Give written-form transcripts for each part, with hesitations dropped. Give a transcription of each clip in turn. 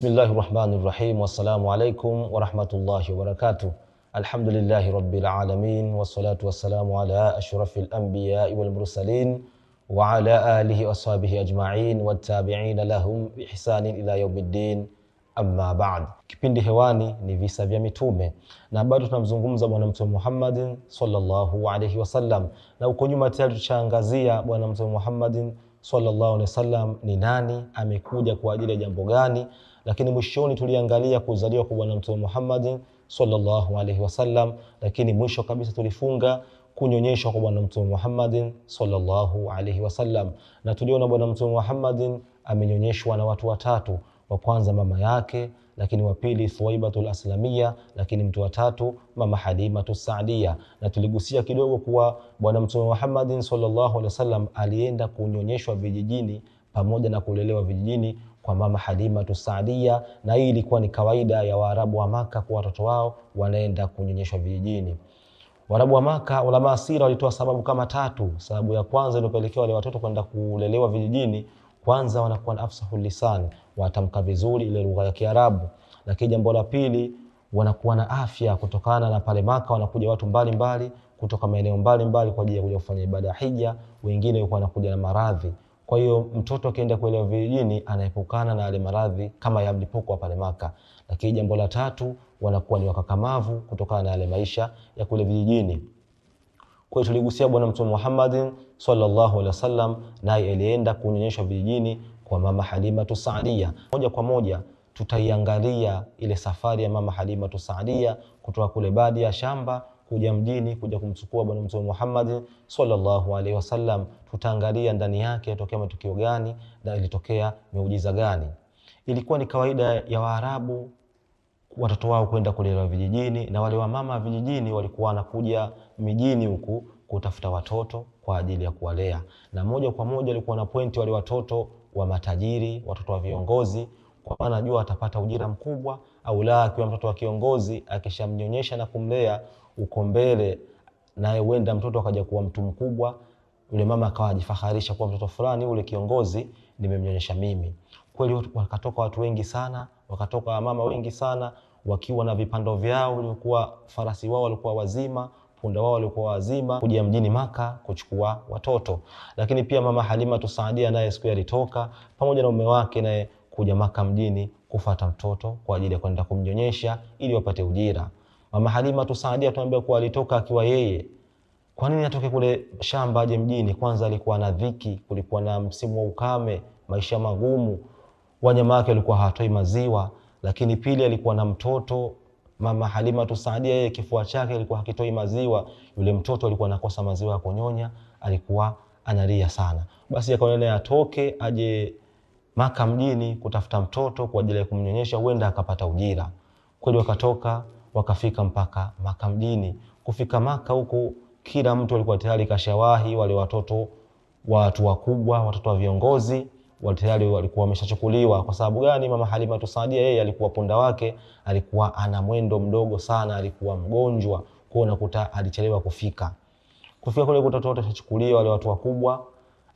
Bismillahirrahmanirrahim. Wassalamu alaikum warahmatullahi wabarakatuh. Alhamdulillahi rabbil alamin. Wassalatu wassalamu ala ashrafil anbiya'i wal mursalin wa ala alihi wa sahbihi ajma'in wattabi'ina lahum bi ihsanin ila yaumiddin. Amma ba'd. Kipindi hewani ni visa vya mitume na bado tunamzungumza bwana mtume Muhammadin sallallahu alayhi wasallam, na uko nyuma tayari tuchaangazia bwana mtume Muhammadin sallallahu alayhi wasallam ni nani, amekuja kwa ajili ya jambo gani. Lakini mwishoni tuliangalia kuzaliwa kwa bwana mtume Muhammadin sallallahu alayhi wasallam, lakini mwisho kabisa tulifunga kunyonyeshwa kwa bwana mtume Muhammadin sallallahu alayhi wasallam, na tuliona bwana mtume Muhammadin amenyonyeshwa na watu watatu. Wa kwanza mama yake, lakini wa pili Thuwaibatul Aslamia, lakini mtu wa tatu mama Halimatus Saadia. Na tuligusia kidogo kuwa bwana mtume Muhammadin sallallahu alaihi wasallam alienda kunyonyeshwa vijijini pamoja na kulelewa vijijini kwa mama Halimatus Saadia, na hii ilikuwa ni kawaida ya Waarabu wa Maka kwa watoto wao wanaenda kunyonyeshwa vijijini. Waarabu wa Maka, ulama asira walitoa sababu kama tatu. Sababu ya kwanza iliyopelekea wale watoto kwenda kulelewa vijijini, kwanza wanakuwa na afsahul lisan, watamka vizuri ile lugha ya Kiarabu. Lakini jambo la pili, wanakuwa na afya, kutokana na pale Maka wanakuja watu mbalimbali kutoka maeneo mbalimbali kwa ajili ya kuja kufanya ibada ya hija, wengine wanakuja na maradhi. Kwa hiyo mtoto akienda kulelewa vijijini anaepukana na yale maradhi kama ya mlipuko pale Maka. Lakini jambo la tatu, wanakuwa ni wakakamavu kutokana na yale maisha ya kule vijijini. Kwa hiyo tuligusia bwana mtume Muhammadin sallallahu alaihi wasallam naye alienda kunyonyeshwa vijijini kwa mama Halimatus Saadia. Moja kwa moja tutaiangalia ile safari ya mama Halimatus Saadia kutoka kule baadhi ya shamba kuja mjini kuja kumchukua bwana mtume Muhammadin sallallahu alaihi wasallam. Tutaangalia ndani yake yatokea matukio gani na ilitokea miujiza gani. Ilikuwa ni kawaida ya Waarabu watoto wao kwenda kulelewa vijijini, na wale wa mama vijijini walikuwa wanakuja mijini huku kutafuta watoto kwa ajili ya kuwalea, na moja kwa moja walikuwa na pointi wale watoto wa matajiri, watoto wa viongozi, kwa maana anajua atapata ujira mkubwa, au la akiwa mtoto wa kiongozi akishamnyonyesha na kumlea uko mbele naye huenda mtoto akaja kuwa mtu mkubwa, yule mama akawa ajifaharisha kwa mtoto fulani ule kiongozi nimemnyonyesha mimi. Kweli wakatoka watu wengi sana, wakatoka mama wengi sana wakiwa na vipando vyao, walikuwa farasi wao walikuwa wazima, punda wao walikuwa wazima, kuja mjini Maka kuchukua watoto. Lakini pia mama Halimatus Saadia naye siku alitoka pamoja na mume wake naye kuja Maka mjini kufuata mtoto kwa ajili ya kwenda kumnyonyesha ili wapate ujira. Mama Halimatus Saadia tunaambia kuwa alitoka akiwa yeye. Kwa nini atoke kule shamba aje mjini? Kwanza alikuwa na dhiki, kulikuwa na msimu wa ukame, maisha magumu, wanyama wake walikuwa hawatoi maziwa. Lakini pili, alikuwa na mtoto. Mama Halimatus Saadia yeye kifua chake alikuwa hakitoi maziwa, yule mtoto alikuwa anakosa maziwa ya kunyonya, alikuwa analia sana. Basi akaona atoke aje Maka mjini kutafuta mtoto kwa ajili ya kumnyonyesha, huenda akapata ujira. Kweli wakatoka wakafika mpaka Maka mjini. Kufika Maka huko kila mtu alikuwa tayari kashawahi, wale watoto watu wakubwa, watoto wa viongozi tayari walikuwa wameshachukuliwa. Kwa sababu gani? Mama Halimatus Saadia yeye alikuwa punda wake alikuwa ana mwendo mdogo sana, alikuwa mgonjwa, kwa unakuta alichelewa kufika kule watoto wote washachukuliwa, wale watu wakubwa.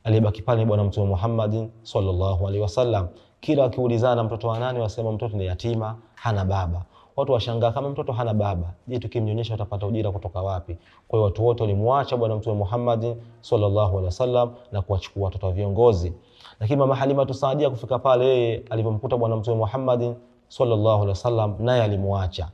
Alibaki pale bwana mtume Muhammadin sallallahu alaihi wasallam. Kila wakiulizana mtoto wa nani, wasema mtoto ni yatima, hana baba. Watu washangaa, kama mtoto hana baba, je, tukimnyonyesha utapata ujira kutoka wapi? Kwa hiyo watu wote walimwacha bwana mtume Muhammadin sallallahu alaihi wasallam na kuwachukua watoto wa viongozi. Lakini mama Halimatus Saadia kufika pale, yeye alipomkuta bwana mtume Muhammadin sallallahu alaihi wasallam naye alimwacha.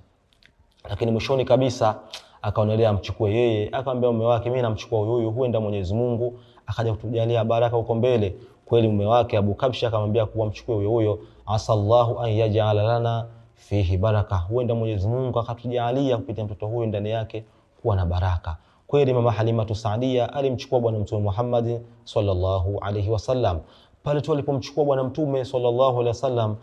Lakini mwishoni kabisa akaonelea amchukue yeye, akamwambia mume wake, mimi namchukua huyu, huenda Mwenyezi Mungu akaja kutujalia baraka huko mbele. Kweli mume wake Abu Kabsha akamwambia kuwa mchukue huyo, asallahu an yaj'ala lana fihi baraka, huenda Mwenyezi Mungu akatujalia kupitia mtoto huyu ndani yake kuwa na baraka. Kweli mama Halimatus Saadia alimchukua bwana mtume Muhammad sallallahu alaihi wasallam. Pale tu alipomchukua bwana mtume sallallahu alaihi wasallam,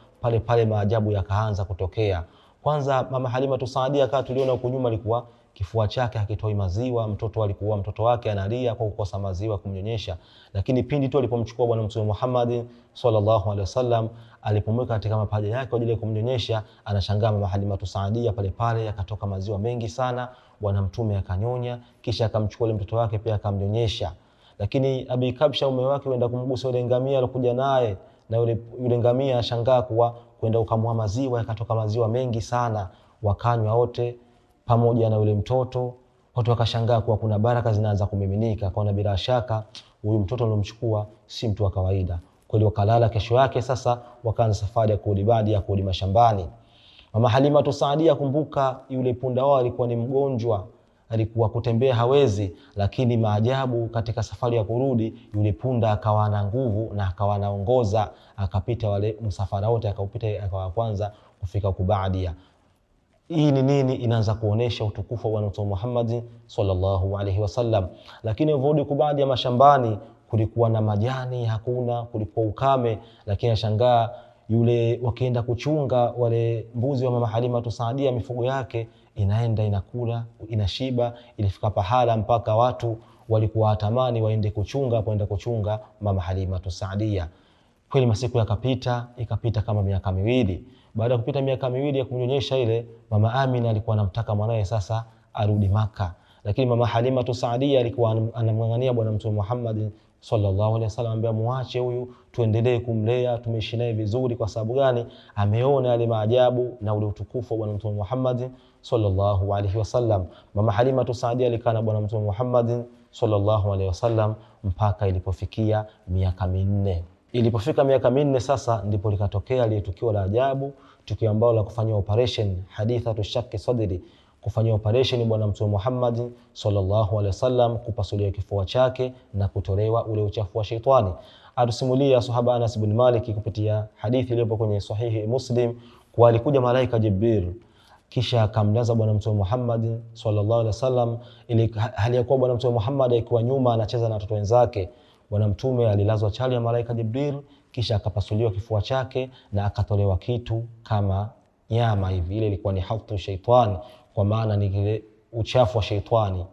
pale maajabu yakaanza kutokea. Kwanza mama Halimatus Saadia kama tuliona huko nyuma alikuwa kifua chake hakitoi maziwa, mtoto wake analia kwa kukosa maziwa kumnyonyesha. Lakini pindi tu alipomchukua bwana mtume Muhammad sallallahu alaihi wasallam, alipomweka katika mapaja yake kwa ajili ya kumnyonyesha, anashangaa mama Halimatus Saadia pale yakatoka maziwa mengi sana, bwana mtume akanyonya, kisha akamchukua mtoto wake pia akamnyonyesha. Lakini Abi Kabsha mume wake wenda kumgusa ile ngamia alikuja naye, na yule ngamia ashangaa kuwa kwenda ukamwa maziwa, yakatoka maziwa mengi sana, wakanywa wote pamoja na yule mtoto. Watu wakashangaa kuwa kuna baraka zinaanza kumiminika, kwa bila shaka huyu mtoto aliyomchukua si mtu wa kawaida. Kwa hiyo wakalala, kesho yake sasa wakaanza safari ya kurudi Badia, ya kurudi mashambani. Mama Halima Saadia, kumbuka yule punda wao alikuwa ni mgonjwa, alikuwa kutembea hawezi, lakini maajabu katika safari ya kurudi yule punda akawa na nguvu na akawa anaongoza, akapita wale msafara wote, akaupita, akawa kwanza kufika Badia. Hii ni nini? Inaanza kuonesha utukufu wa Bwana Mtume Muhammad sallallahu alaihi wasallam. Lakini urudi Badia mashambani, kulikuwa na majani hakuna, kulikuwa ukame, lakini ashangaa yule wakienda kuchunga wale mbuzi wa Mama Halima Saadia, mifugo yake inaenda inakula, inashiba. Ilifika pahala mpaka watu walikuwa watamani waende kuchunga Mama Halima Saadia. Kweli masiku yakapita, ikapita kama miaka miwili. Baada ya kupita miaka miwili ya kumnyonyesha ile, Mama Amina alikuwa anamtaka mwanae sasa arudi Maka, lakini Mama Halima Saadia alikuwa anamngangania Bwana Mtume Muhammad sallallahu alaihi wasallam, ambaye muache huyu tuendelee kumlea, tumeishi naye vizuri. Kwa sababu gani? Ameona yale maajabu na ule utukufu wa Bwana Mtume Muhammad sallallahu alaihi wasallam. Mama Halima Saadia alikaa na Bwana Mtume Muhammad sallallahu alaihi wasallam mpaka ilipofikia miaka minne. Ilipofika miaka minne sasa ndipo likatokea ile tukio la ajabu, tukio ambalo la kufanya operation hadithatu shakki sadri, kufanya operation Bwana Mtume Muhammad sallallahu alaihi wasallam, kupasuliwa kifua chake na kutolewa ule uchafu wa shaitani. Atusimulia sahaba Anas ibn Malik kupitia hadithi iliyopo kwenye sahihi Muslim, kwa alikuja malaika Jibril kisha akamlaza Bwana Mtume Muhammad sallallahu alaihi wasallam, ili hali ya kuwa Bwana Mtume Muhammad akiwa nyuma anacheza na watoto wenzake. Bwana Mtume alilazwa chali ya malaika Jibril, kisha akapasuliwa kifua chake na akatolewa kitu kama nyama hivi. Ile ilikuwa ni haftu shaitani, kwa maana ni kile uchafu wa shaitani,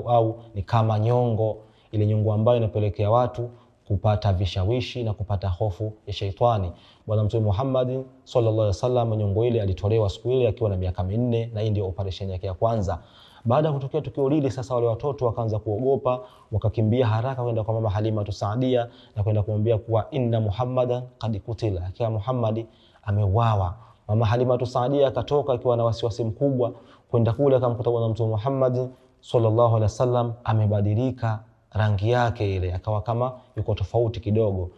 au ni kama nyongo, ile nyongo ambayo inapelekea watu kupata vishawishi na kupata hofu ya shaitani. Bwana Mtume Muhammad sallallahu alaihi wasallam, nyongo ile alitolewa siku ile akiwa na miaka minne, na hii ndio operation yake ya kwanza. Baada ya kutokea tukio lile, sasa wale watoto wakaanza kuogopa, wakakimbia haraka kwenda kwa Mama Halima Saadia na kwenda kumwambia kuwa inna Muhammadan qad kutila, kwa Muhammad ameuawa. Mama Halima Saadia akatoka akiwa na wasiwasi mkubwa kwenda kule, akamkuta Bwana Mtume Muhammad sallallahu alaihi wasallam amebadilika rangi yake, ile akawa kama yuko tofauti kidogo.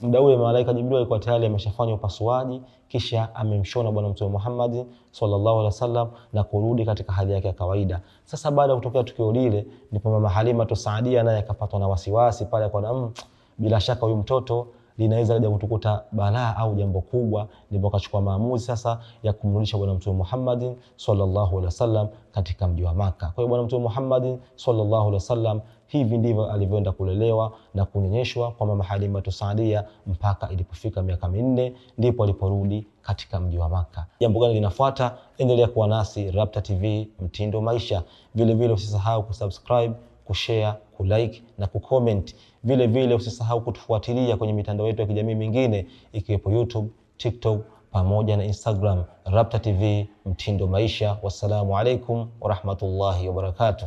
Muda ule malaika Jibril alikuwa tayari ameshafanya upasuaji, kisha amemshona Bwana Mtume Muhammad sallallahu alaihi wasallam na kurudi katika hali yake ya kawaida. Sasa baada ya kutokea tukio lile, ndipo Mama Halima Saadia naye akapatwa na wasiwasi pale, kwa bila shaka huyu mtoto linaweza kuja kutukuta balaa au jambo kubwa. Ndipo akachukua maamuzi sasa ya kumrudisha Bwana Mtume Muhammad sallallahu alaihi wasallam katika mji wa Maka. Kwa hiyo Bwana Mtume Muhammad sallallahu alaihi wasallam hivi ndivyo alivyoenda kulelewa na kunyonyeshwa kwa Mama Halima Saadia mpaka ilipofika miaka minne, ndipo aliporudi katika mji wa Maka. Jambo gani linafuata? Endelea kuwa nasi Rabta TV Mtindo Maisha. Vile vile usisahau kusubscribe, kushare, kulike na kucomment. Vile vile usisahau kutufuatilia kwenye mitandao yetu ya kijamii mingine ikiwepo YouTube, TikTok pamoja na Instagram, Rabta TV Mtindo Maisha. Wassalamu alaikum wa rahmatullahi wa barakatuh.